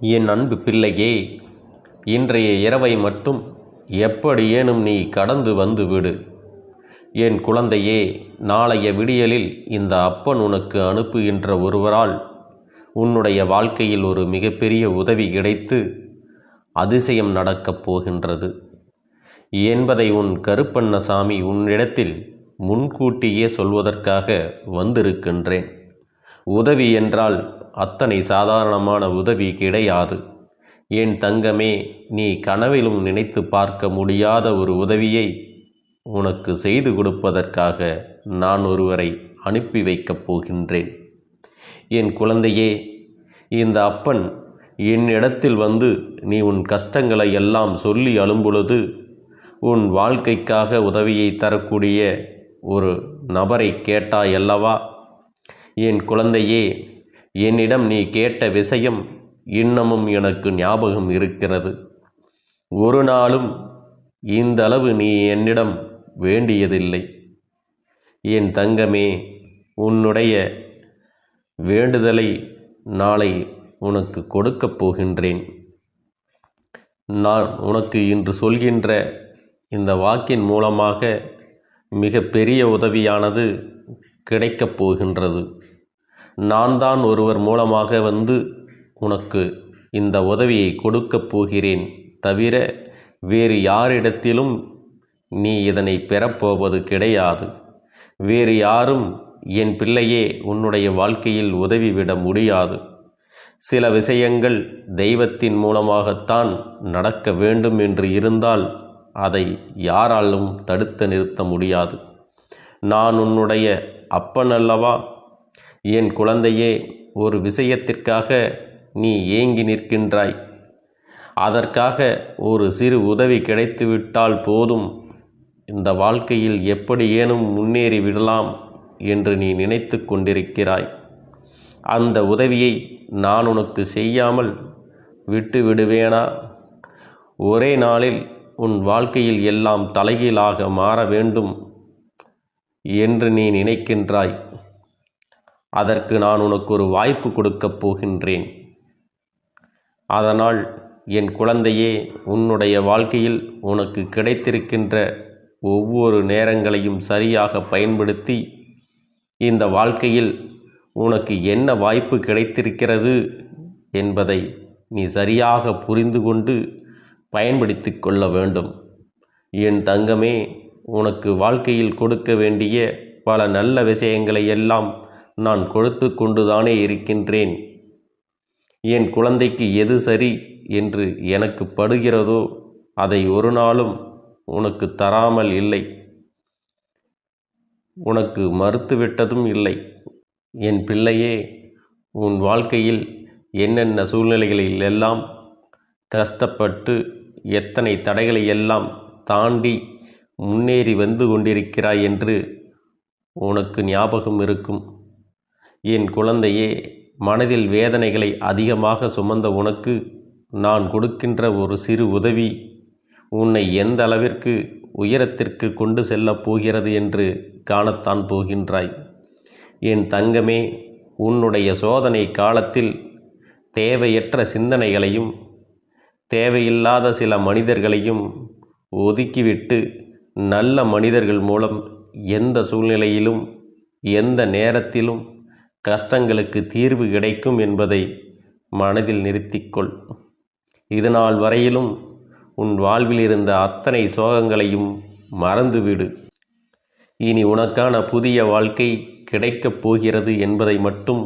என் அன்பு பிள்ளையே, இன்றைய இரவை மட்டும் எப்படியேனும் நீ கடந்து வந்து விடு. என் குழந்தையே, நாளைய விடியலில் இந்த அப்பன் உனக்கு அனுப்புகின்ற ஒருவரால் உன்னுடைய வாழ்க்கையில் ஒரு மிகப்பெரிய உதவி கிடைத்து அதிசயம் நடக்கப் போகின்றது என்பதை உன் கருப்பண்ணசாமி உன்னிடத்தில் முன்கூட்டியே சொல்வதற்காக வந்திருக்கின்றேன். உதவி என்றால் அத்தனை சாதாரணமான உதவி கிடையாது. என் தங்கமே, நீ கனவிலும் நினைத்து பார்க்க முடியாத ஒரு உதவியை உனக்கு செய்து கொடுப்பதற்காக நான் ஒருவரை அனுப்பி வைக்கப் போகின்றேன். என் குழந்தையே, இந்த அப்பன் என்னிடத்தில் வந்து நீ உன் கஷ்டங்களை எல்லாம் சொல்லி அழும்பொழுது உன் வாழ்க்கைக்காக உதவியை தரக்கூடிய ஒரு நபரை கேட்டாயல்லவா? என் குழந்தையே, என்னிடம் நீ கேட்ட விஷயம் இன்னமும் எனக்கு ஞாபகம் இருக்கிறது. ஒரு நாளும் இந்த அளவு நீ என்னிடம் வேண்டியதில்லை. என் தங்கமே, உன்னுடைய வேண்டுதலை நாளை உனக்கு கொடுக்கப் போகின்றேன். நான் உனக்கு இன்று சொல்கின்ற இந்த வாக்கின் மூலமாக மிக பெரிய உதவியானது கிடைக்கப் போகின்றது. நான் தான் ஒருவர் மூலமாக வந்து உனக்கு இந்த உதவியை கொடுக்கப் போகிறேன். தவிர வேறு யாரிடத்திலும் நீ இதனை பெறப்போவது கிடையாது. வேறு யாரும் என் பிள்ளையே உன்னுடைய வாழ்க்கையில் உதவிவிட முடியாது. சில விஷயங்கள் தெய்வத்தின் மூலமாகத்தான் நடக்க வேண்டும் என்று இருந்தால் அதை யாராலும் தடுத்து நிறுத்த முடியாது. நான் உன்னுடைய அப்பன் அல்லவா? என் குழந்தையே, ஒரு விஷயத்திற்காக நீ ஏங்கி நிற்கின்றாய். அதற்காக ஒரு சிறு உதவி கிடைத்துவிட்டால் போதும், இந்த வாழ்க்கையில் எப்படியேனும் முன்னேறி விடலாம் என்று நீ நினைத்து கொண்டிருக்கிறாய். அந்த உதவியை நான் உனக்கு செய்யாமல் விட்டு விடுவேனா? ஒரே நாளில் உன் வாழ்க்கையில் எல்லாம் தலைகீழாக மாற வேண்டும் என்று நீ நினைக்கின்றாய். அதற்கு நான் உனக்கு ஒரு வாய்ப்பு கொடுக்கப் போகின்றேன். அதனால் என் குழந்தையே, உன்னுடைய வாழ்க்கையில் உனக்கு கிடைத்திருக்கின்ற ஒவ்வொரு நேரங்களையும் சரியாக பயன்படுத்தி இந்த வாழ்க்கையில் உனக்கு என்ன வாய்ப்பு கிடைத்திருக்கிறது என்பதை நீ சரியாக புரிந்து கொண்டு பயன்படுத்தி கொள்ள வேண்டும். என் தங்கமே, உனக்கு வாழ்க்கையில் கொடுக்க வேண்டிய பல நல்ல விஷயங்களை எல்லாம் நான் கொடுத்து கொண்டுதானே இருக்கின்றேன். என் குழந்தைக்கு எது சரி என்று எனக்கு படுகிறதோ அதை ஒரு நாளும் உனக்கு தராமல் இல்லை, உனக்கு மறுத்துவிட்டதும் இல்லை. என் பிள்ளையே, உன் வாழ்க்கையில் என்னென்ன சூழ்நிலைகளில் எல்லாம் கஷ்டப்பட்டு எத்தனை தடைகளை எல்லாம் தாண்டி முன்னேறி வந்து கொண்டிருக்கிறாய் என்று உனக்கு ஞாபகம் இருக்கும். என் குழந்தையே, மனதில் வேதனைகளை அதிகமாக சுமந்த உனக்கு நான் கொடுக்கின்ற ஒரு சிறு உதவி உன்னை எந்த அளவிற்கு உயரத்திற்கு கொண்டு செல்லப் போகிறது என்று காணத்தான் போகின்றாய். என் தங்கமே, உன்னுடைய சோதனை காலத்தில் தேவையற்ற சிந்தனைகளையும் தேவையில்லாத சில மனிதர்களையும் ஒதுக்கிவிட்டு நல்ல மனிதர்கள் மூலம் எந்த சூழ்நிலையிலும் எந்த நேரத்திலும் கஷ்டங்களுக்கு தீர்வு கிடைக்கும் என்பதை மனதில் நிறுத்திக்கொள். இதுநாள் வரையிலும் உன் வாழ்வில் இருந்த அத்தனை சோகங்களையும் மறந்துவிடு. இனி உனக்கான புதிய வாழ்க்கை கிடைக்கப் போகிறது என்பதை மட்டும்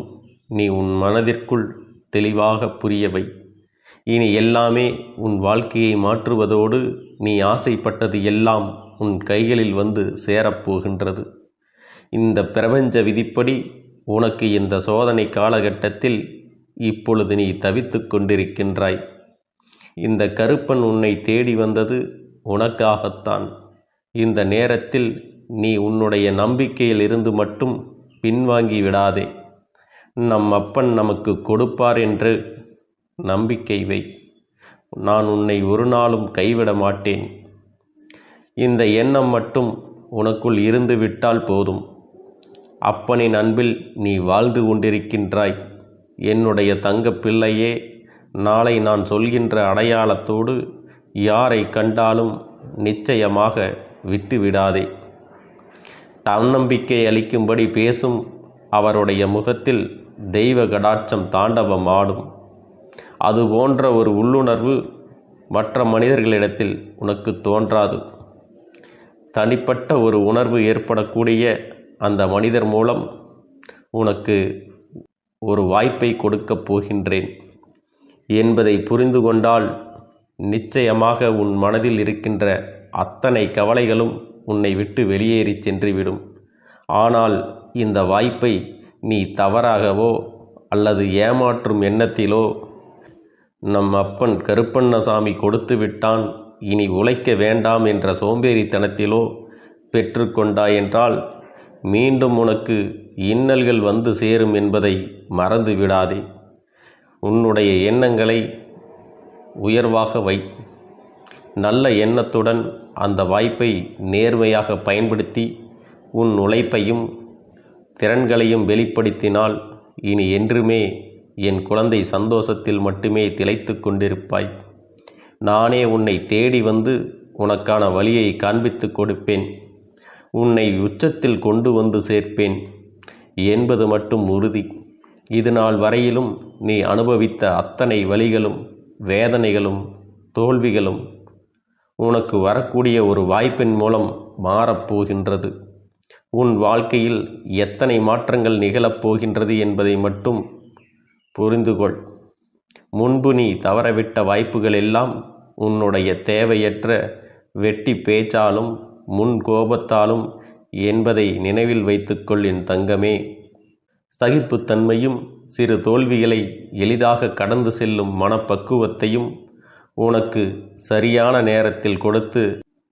நீ உன் மனதிற்குள் தெளிவாக புரியவை. இனி எல்லாமே உன் வாழ்க்கையை மாற்றுவதோடு நீ ஆசைப்பட்டது எல்லாம் உன் கைகளில் வந்து சேரப்போகின்றது. இந்த பிரபஞ்ச விதிப்படி உனக்கு இந்த சோதனை காலகட்டத்தில் இப்பொழுது நீ தவித்து கொண்டிருக்கின்றாய். இந்த கருப்பன் உன்னை தேடி வந்தது உனக்காகத்தான். இந்த நேரத்தில் நீ உன்னுடைய நம்பிக்கையில் இருந்து மட்டும் பின்வாங்கி விடாதே. நம் அப்பன் நமக்கு கொடுப்பார் என்று நம்பிக்கை வை. நான் உன்னை ஒரு நாளும் கைவிட மாட்டேன். இந்த எண்ணம் மட்டும் உனக்குள் இருந்து விட்டால் போதும். அப்பனின் அன்பில் நீ வாழ்ந்து கொண்டிருக்கின்றாய். என்னுடைய தங்க பிள்ளையே, நாளை நான் சொல்கின்ற அடையாளத்தோடு யாரை கண்டாலும் நிச்சயமாக விட்டுவிடாதே. தன்னம்பிக்கை அளிக்கும்படி பேசும் அவருடைய முகத்தில் தெய்வ கடாட்சம் தாண்டவம் ஆடும். அதுபோன்ற ஒரு உள்ளுணர்வு மற்ற மனிதர்களிடத்தில் உனக்கு தோன்றாது. தனிப்பட்ட ஒரு உணர்வு ஏற்படக்கூடிய அந்த மனிதர் மூலம் உனக்கு ஒரு வாய்ப்பை கொடுக்கப் போகின்றேன் என்பதை புரிந்து கொண்டால் நிச்சயமாக உன் மனதில் இருக்கின்ற அத்தனை கவலைகளும் உன்னை விட்டு வெளியேறி சென்றுவிடும். ஆனால் இந்த வாய்ப்பை நீ தவறாகவோ அல்லது ஏமாற்றும் எண்ணத்திலோ நம் அப்பன் கருப்பண்ணசாமி கொடுத்து விட்டான், இனி உழைக்க வேண்டாம் என்ற சோம்பேறித்தனத்திலோ பெற்றுக்கொண்டாயென்றால் மீண்டும் உனக்கு இன்னல்கள் வந்து சேரும் என்பதை மறந்து விடாதே. உன்னுடைய எண்ணங்களை உயர்வாக வை. நல்ல எண்ணத்துடன் அந்த வாய்ப்பை நேர்மையாக பயன்படுத்தி உன் உழைப்பையும் திறன்களையும் வெளிப்படுத்தினால் இனி என்றுமே என் குழந்தை சந்தோஷத்தில் மட்டுமே திளைத்து கொண்டிருப்பாய். நானே உன்னை தேடி வந்து உனக்கான வழியை காண்பித்து கொடுப்பேன். உன்னை உச்சத்தில் கொண்டு வந்து சேர்ப்பேன் என்பது மட்டும் உறுதி. இது நாள் வரையிலும் நீ அனுபவித்த அத்தனை வலிகளும் வேதனைகளும் தோல்விகளும் உனக்கு வரக்கூடிய ஒரு வாய்ப்பின் மூலம் மாறப்போகின்றது. உன் வாழ்க்கையில் எத்தனை மாற்றங்கள் நிகழப்போகின்றது என்பதை மட்டும் புரிந்துகொள். முன்பு நீ தவறவிட்ட வாய்ப்புகள் எல்லாம் உன்னுடைய தேவையற்ற வெட்டி பேச்சாலும் முன் கோபத்தாலும் என்பதை நினைவில் வைத்துக்கொள் என் தங்கமே. சகிப்புத்தன்மையும் சிறு தோல்விகளை எளிதாக கடந்து செல்லும் மனப்பக்குவத்தையும் உனக்கு சரியான நேரத்தில் கொடுத்து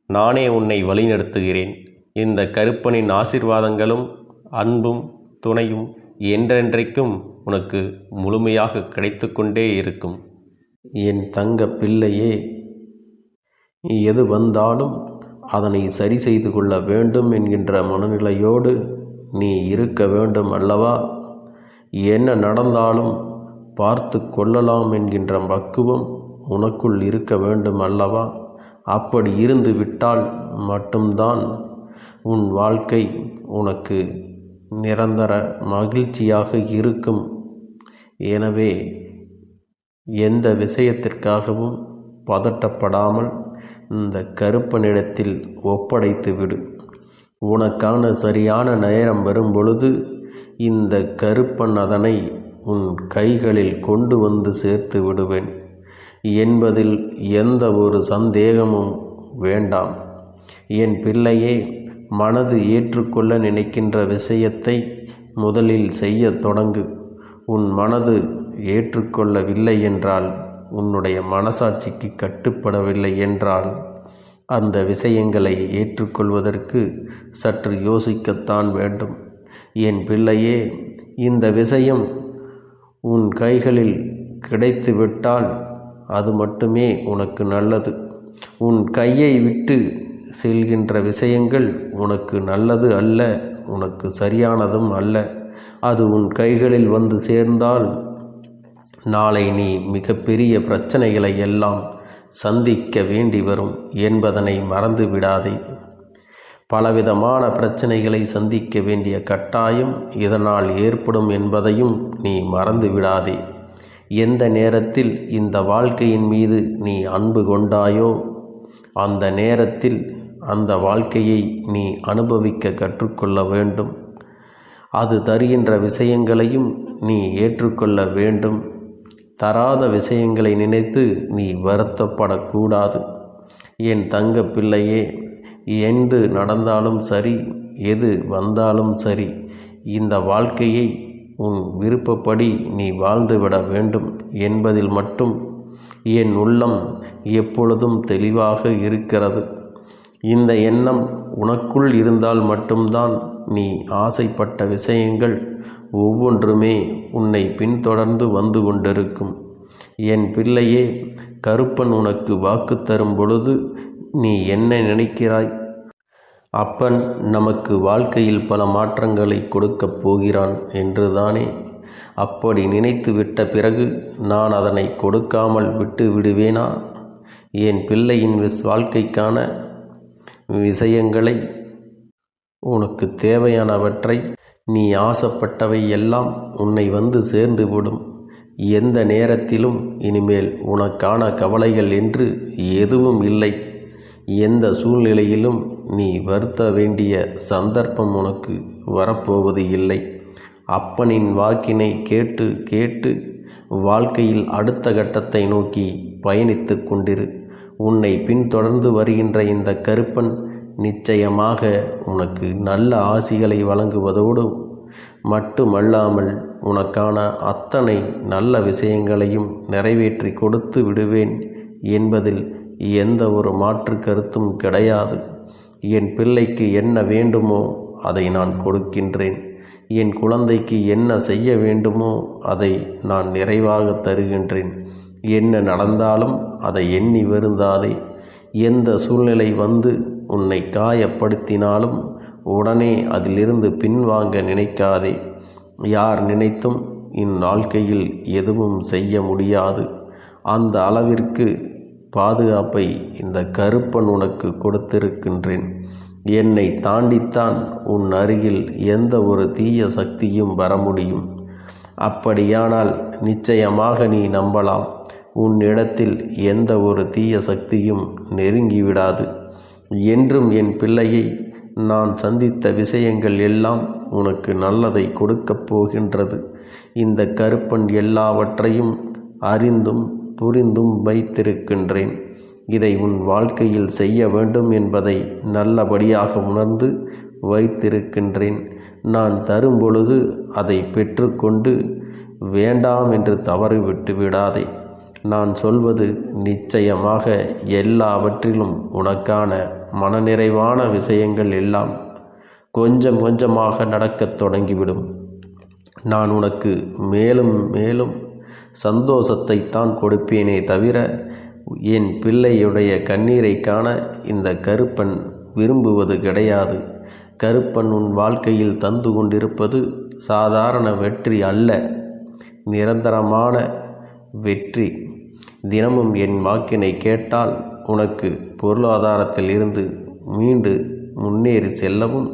நானே உன்னை வழிநடத்துகிறேன். இந்த கருப்பனின் ஆசீர்வாதங்களும் அன்பும் துணையும் என்றென்றைக்கும் உனக்கு முழுமையாக கிடைத்து கொண்டே இருக்கும். என் தங்க பிள்ளையே, எது வந்தாலும் அதனை சரி செய்து கொள்ள வேண்டும் என்கின்ற மனநிலையோடு நீ இருக்க வேண்டும் அல்லவா? என்ன நடந்தாலும் பார்த்து கொள்ளலாம் என்கின்ற பக்குவம் உனக்குள் இருக்க வேண்டும் அல்லவா? அப்படி இருந்து விட்டால் மட்டும்தான் உன் வாழ்க்கை உனக்கு நிரந்தர மகிழ்ச்சியாக இருக்கும். எனவே எந்த விஷயத்திற்காகவும் பதட்டப்படாமல் இந்த கருப்பனிடத்தில் ஒப்படைத்து விடு. உனக்கான சரியான நேரம் வரும் பொழுது இந்த கருப்பன் அதனை உன் கைகளில் கொண்டு வந்து சேர்த்து விடுவேன் என்பதில் எந்த ஒரு சந்தேகமும் வேண்டாம். என் பிள்ளையே, மனது ஏற்றுக்கொள்ள நினைக்கின்ற விஷயத்தை முதலில் செய்ய தொடங்கு. உன் மனது ஏற்றுக்கொள்ளவில்லை என்றால், உன்னுடைய மனசாட்சிக்கு கட்டுப்படவில்லை என்றால், அந்த விஷயங்களை ஏற்றுக்கொள்வதற்கு சற்று யோசிக்கத்தான் வேண்டும். என் பிள்ளையே, இந்த விஷயம் உன் கைகளில் கிடைத்துவிட்டால் அது மட்டுமே உனக்கு நல்லது. உன் கையை விட்டு செல்கின்ற விஷயங்கள் உனக்கு நல்லது அல்ல, உனக்கு சரியானதும் அல்ல. அது உன் கைகளில் வந்து சேர்ந்தால் நாளை நீ மிகப்பெரிய பிரச்சனைகளை எல்லாம் சந்திக்க வேண்டி வரும் என்பதனை மறந்து விடாதே. பலவிதமான பிரச்சனைகளை சந்திக்க வேண்டிய கட்டாயம் இதனால் ஏற்படும் என்பதையும் நீ மறந்து விடாதே. எந்த நேரத்தில் இந்த வாழ்க்கையின் மீது நீ அன்பு கொண்டாயோ அந்த நேரத்தில் அந்த வாழ்க்கையை நீ அனுபவிக்க கற்றுக்கொள்ள வேண்டும். அது தருகின்ற விஷயங்களையும் நீ ஏற்றுக்கொள்ள வேண்டும். தராத விஷயங்களை நினைத்து நீ வருத்தப்படக்கூடாது. என் தங்க பிள்ளையே, எது நடந்தாலும் சரி, எது வந்தாலும் சரி, இந்த வாழ்க்கையை உன் விருப்பப்படி நீ வாழ்ந்துவிட வேண்டும் என்பதில் மட்டும் என் உள்ளம் எப்பொழுதும் தெளிவாக இருக்கிறது. இந்த எண்ணம் உனக்குள் இருந்தால் மட்டும்தான் நீ ஆசைப்பட்ட விஷயங்கள் ஒவ்வொன்றுமே உன்னை பின்தொடர்ந்து வந்து கொண்டிருக்கும். என் பிள்ளையே, கருப்பன் உனக்கு வாக்கு தரும் பொழுது நீ என்ன நினைக்கிறாய்? அப்பன் நமக்கு வாழ்க்கையில் பல மாற்றங்களை கொடுக்கப் போகிறான் என்றுதானே அப்படி நினைத்து விட்ட பிறகு நான் அதனை கொடுக்காமல் விட்டு விடுவேனா? என் பிள்ளையின் வாழ்க்கைக்கான விஷயங்களை, உனக்கு தேவையானவற்றை, நீ ஆசைப்பட்டவை எல்லாம் உன்னை வந்து சேர்ந்து விடும். எந்த நேரத்திலும் இனிமேல் உனக்கான கவலைகள் என்று எதுவும் இல்லை. எந்த சூழ்நிலையிலும் நீ வருத்த வேண்டிய சந்தர்ப்பம் உனக்கு வரப்போவது இல்லை. அப்பனின் வாக்கினை கேட்டு கேட்டு வாழ்க்கையில் அடுத்த கட்டத்தை நோக்கி பயணித்து கொண்டிரு. உன்னை பின்தொடர்ந்து வருகின்ற இந்த கருப்பன் நிச்சயமாக உனக்கு நல்ல ஆசிகளை வழங்குவதோடு மட்டுமல்லாமல் உனக்கான அத்தனை நல்ல விஷயங்களையும் நிறைவேற்றி கொடுத்து விடுவேன் என்பதில் எந்த ஒரு மாற்று கருத்தும் கிடையாது. என் பிள்ளைக்கு என்ன வேண்டுமோ அதை நான் கொடுக்கின்றேன். என் குழந்தைக்கு என்ன செய்ய வேண்டுமோ அதை நான் நிறைவாக தருகின்றேன். என்ன நடந்தாலும் அதை எண்ணி வருந்தாதே. எந்த சூழ்நிலை வந்து உன்னை காயப்படுத்தினாலும் உடனே அதிலிருந்து பின்வாங்க நினைக்காதே. யார் நினைத்தும் இந்நாள்கையில் எதுவும் செய்ய முடியாது. அந்த அளவிற்கு பாதுகாப்பை இந்த கருப்பன் உனக்கு கொடுத்திருக்கின்றேன். என்னை தாண்டித்தான் உன் அருகில் எந்த ஒரு தீய சக்தியும் வர முடியும். அப்படியானால் நிச்சயமாக நீ நம்பலாம், உன்னிடத்தில் எந்த ஒரு தீய சக்தியும் நெருங்கிவிடாது. என்றும் என் பிள்ளையை நான் சந்தித்த விஷயங்கள் எல்லாம் உனக்கு நல்லதை கொடுக்கப் போகின்றது. இந்த கருப்பன் எல்லாவற்றையும் அறிந்தும் புரிந்தும் வைத்திருக்கின்றேன். இதை உன் வாழ்க்கையில் செய்ய வேண்டும் என்பதை நல்லபடியாக உணர்ந்து வைத்திருக்கின்றேன். நான் தரும் பொழுது அதை பெற்றுக்கொண்டு வேண்டாம் என்று தவறு விட்டு விடாதே. நான் சொல்வது நிச்சயமாக எல்லாவற்றிலும் உனக்கான மனநிறைவான விஷயங்கள் எல்லாம் கொஞ்சம் கொஞ்சமாக நடக்கத் தொடங்கிவிடும். நான் உனக்கு மேலும் மேலும் சந்தோஷத்தைத்தான் கொடுப்பேனே தவிர என் பிள்ளையுடைய கண்ணீரை காண இந்த கருப்பன் விரும்புவது கிடையாது. கருப்பன் உன் வாழ்க்கையில் தந்து கொண்டிருப்பது சாதாரண வெற்றி அல்ல, நிரந்தரமான வெற்றி. தினமும் என் வாக்கினை கேட்டால் உனக்கு பொருளாதாரத்தில் இருந்து மீண்டு முன்னேறி செல்லவும்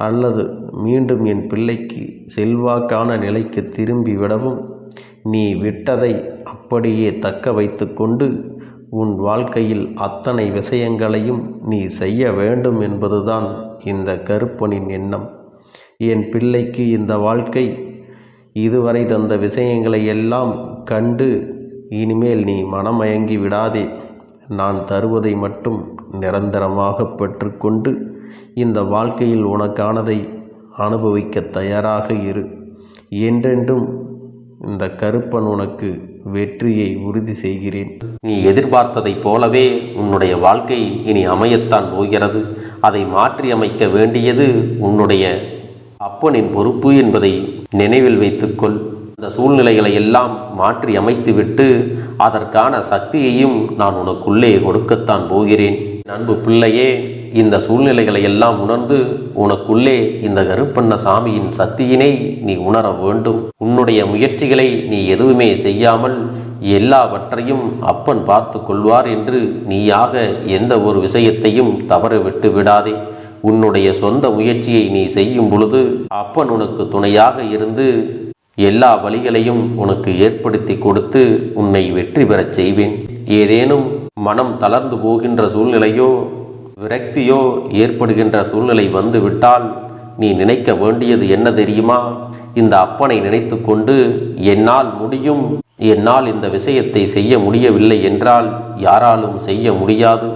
அல்லது மீண்டும் என் பிள்ளைக்கு செல்வாக்கான நிலைக்கு திரும்பி விடவும் நீ விட்டதை அப்படியே தக்க வைத்து கொண்டு உன் வாழ்க்கையில் அத்தனை விஷயங்களையும் நீ செய்ய வேண்டும் என்பதுதான் இந்த கருப்பனின் எண்ணம். என் பிள்ளைக்கு இந்த வாழ்க்கை இதுவரை தந்த விஷயங்களை எல்லாம் கண்டு இனிமேல் நீ மனமயங்கி விடாதே. நான் தருவதை மட்டும் நிரந்தரமாக பெற்றுக்கொண்டு இந்த வாழ்க்கையில் உனக்கானதை அனுபவிக்க தயாராக இரு. என்றென்றும் இந்த கருப்பன் உனக்கு வெற்றியை உறுதி செய்கிறேன். நீ எதிர்பார்த்ததைப் போலவே உன்னுடைய வாழ்க்கை இனி அமையத்தான் போகிறது. அதை மாற்றி அமைக்க வேண்டியது உன்னுடைய அப்பனின் பொறுப்பு என்பதை நினைவில் வைத்துக்கொள். அந்த சூழ்நிலைகளை எல்லாம் மாற்றி அமைத்துவிட்டு அதற்கான சக்தியையும் நான் உனக்குள்ளே கொடுக்கத்தான் போகிறேன். அன்பு பிள்ளையே, இந்த சூழ்நிலைகளை எல்லாம் உணர்ந்து உனக்குள்ளே இந்த கருப்பண்ண சாமியின் சக்தியினை நீ உணர வேண்டும். உன்னுடைய முயற்சிகளை நீ எதுவுமே செய்யாமல் எல்லாவற்றையும் அப்பன் பார்த்து கொள்வார் என்று நீயாக எந்த ஒரு விஷயத்தையும் தவற விட்டு விடாதே. உன்னுடைய சொந்த முயற்சியை நீ செய்யும் பொழுது அப்பன் உனக்கு துணையாக இருந்து எல்லா வழிகளையும் உனக்கு ஏற்படுத்தி கொடுத்து உன்னை வெற்றி பெறச் செய்வேன். ஏதேனும் மனம் தளர்ந்து போகின்ற சூழ்நிலையோ விரக்தியோ ஏற்படுகின்ற சூழ்நிலை வந்து விட்டால் நீ நினைக்க வேண்டியது என்ன தெரியுமா? இந்த அப்பனை நினைத்து கொண்டு என்னால் முடியும், என்னால் இந்த விஷயத்தை செய்ய முடியவில்லை என்றால் யாராலும் செய்ய முடியாது,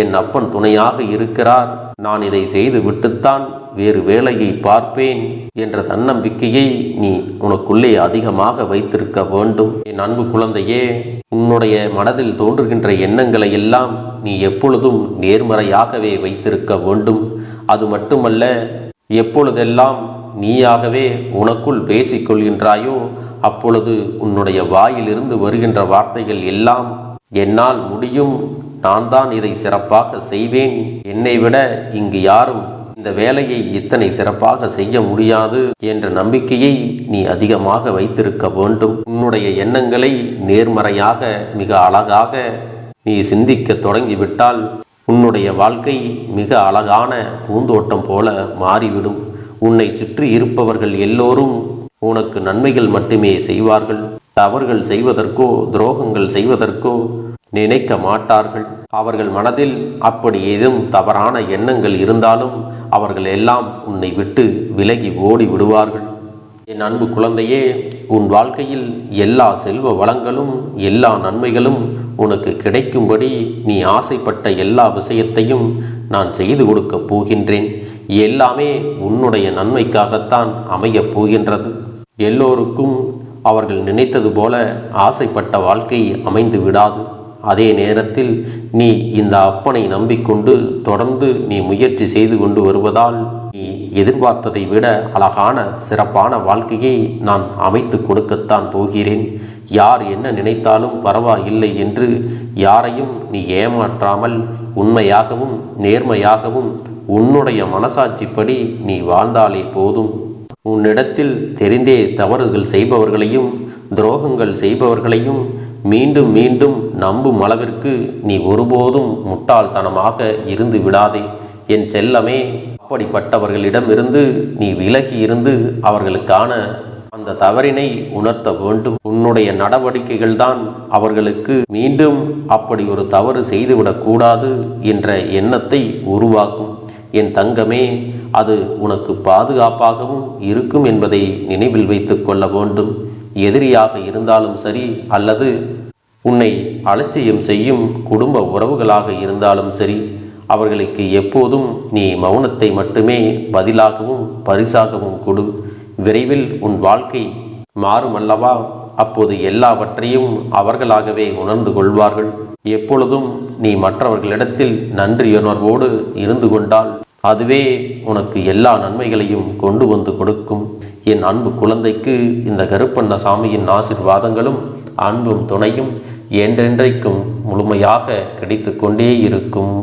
என் அப்பன் துணையாக இருக்கிறார், நான் இதை செய்து விட்டுத்தான் வேறு வேலையை பார்ப்பேன் என்ற தன்னம்பிக்கையை நீ உனக்குள்ளே அதிகமாக வைத்திருக்க வேண்டும். என் அன்பு குழந்தையே, உன்னுடைய மனதில் தோன்றுகின்ற எண்ணங்களை எல்லாம் நீ எப்பொழுதும் நேர்மறையாகவே வைத்திருக்க வேண்டும். அது மட்டுமல்ல, எப்பொழுதெல்லாம் நீயாகவே உனக்குள் பேசிக்கொள்கின்றாயோ அப்பொழுது உன்னுடைய வாயிலிருந்து வருகின்ற வார்த்தைகள் எல்லாம் என்னால் முடியும், நான் தான் இதை சிறப்பாக செய்வேன், என்னை விட இங்கு யாரும் இந்த இந்த வேலையை இத்தனை சிறப்பாக செய்ய முடியாது என்ற நம்பிக்கையை நீ அதிகமாக வைத்திருக்க வேண்டும். உன்னுடைய எண்ணங்களை நேர்மறையாக மிக அழகாக நீ சிந்திக்க தொடங்கிவிட்டால் உன்னுடைய வாழ்க்கை மிக அழகான பூந்தோட்டம் போல மாறிவிடும். உன்னை சுற்றி இருப்பவர்கள் எல்லோரும் உனக்கு நன்மைகள் மட்டுமே செய்வார்கள். தவறுகள் செய்வதற்கோ துரோகங்கள் செய்வதற்கோ நினைக்க மாட்டார்கள். அவர்கள் மனதில் அப்படி ஏதும் தவறான எண்ணங்கள் இருந்தாலும் அவர்கள் எல்லாம் உன்னை விட்டு விலகி ஓடி விடுவார்கள். என் அன்பு குழந்தையே, உன் வாழ்க்கையில் எல்லா செல்வ வளங்களும் எல்லா நன்மைகளும் உனக்கு கிடைக்கும்படி நீ ஆசைப்பட்ட எல்லா விஷயத்தையும் நான் செய்து கொடுக்கப் போகின்றேன். எல்லாமே உன்னுடைய நன்மைக்காகத்தான் அமையப் போகின்றது. எல்லோருக்கும் அவர்கள் நினைத்தது போல ஆசைப்பட்ட வாழ்க்கை அமைந்து விடாது. அதே நேரத்தில் நீ இந்த அப்பனை நம்பிக்கொண்டு தொடர்ந்து நீ முயற்சி செய்து கொண்டு வருவதால் நீ எதிர்பார்த்ததை விட அழகான சிறப்பான வாழ்க்கையை நான் அமைத்து கொடுக்கத்தான் போகிறேன். யார் என்ன நினைத்தாலும் பரவாயில்லை என்று யாரையும் நீ ஏமாற்றாமல் உண்மையாகவும் நேர்மையாகவும் உன்னுடைய மனசாட்சிப்படி நீ வாழ்ந்தாலே போதும். உன்னிடத்தில் தெரிந்தே தவறுகள் செய்பவர்களையும் துரோகங்கள் செய்பவர்களையும் மீண்டும் மீண்டும் நம்பும் அளவிற்கு நீ ஒருபோதும் முட்டாள்தனமாக இருந்து விடாதே என் செல்லமே. அப்படிப்பட்டவர்களிடமிருந்து நீ விலகி இருந்து அவர்களுக்கான அந்த தவறினை உணர்த்த வேண்டும். உன்னுடைய நடவடிக்கைகள் தான் அவர்களுக்கு மீண்டும் அப்படி ஒரு தவறு செய்துவிடக்கூடாது என்ற எண்ணத்தை உருவாக்கும். என் தங்கமே, அது உனக்கு பாதுகாப்பாகவும் இருக்கும் என்பதை நினைவில் வைத்துக் கொள்ள வேண்டும். எதிரியாக இருந்தாலும் சரி அல்லது உன்னை அலட்சியம் செய்யும் குடும்ப உறவுகளாக இருந்தாலும் சரி, அவர்களுக்கு எப்போதும் நீ மௌனத்தை மட்டுமே பதிலாகவும் பரிசாகவும் கொடு. விரைவில் உன் வாழ்க்கை மாறுமல்லவா? அப்போது எல்லாவற்றையும் அவர்களாகவே உணர்ந்து கொள்வார்கள். எப்பொழுதும் நீ மற்றவர்களிடத்தில் நன்றியுணர்வோடு இருந்து கொண்டால் அதுவே உனக்கு எல்லா நன்மைகளையும் கொண்டு வந்து கொடுக்கும். என் அன்பு குழந்தைக்கு இந்த கருப்பண்ணசாமியின் ஆசீர்வாதங்களும் அன்பும் துணையும் என்றென்றைக்கும் முழுமையாக கிடைத்து கொண்டே இருக்கும்.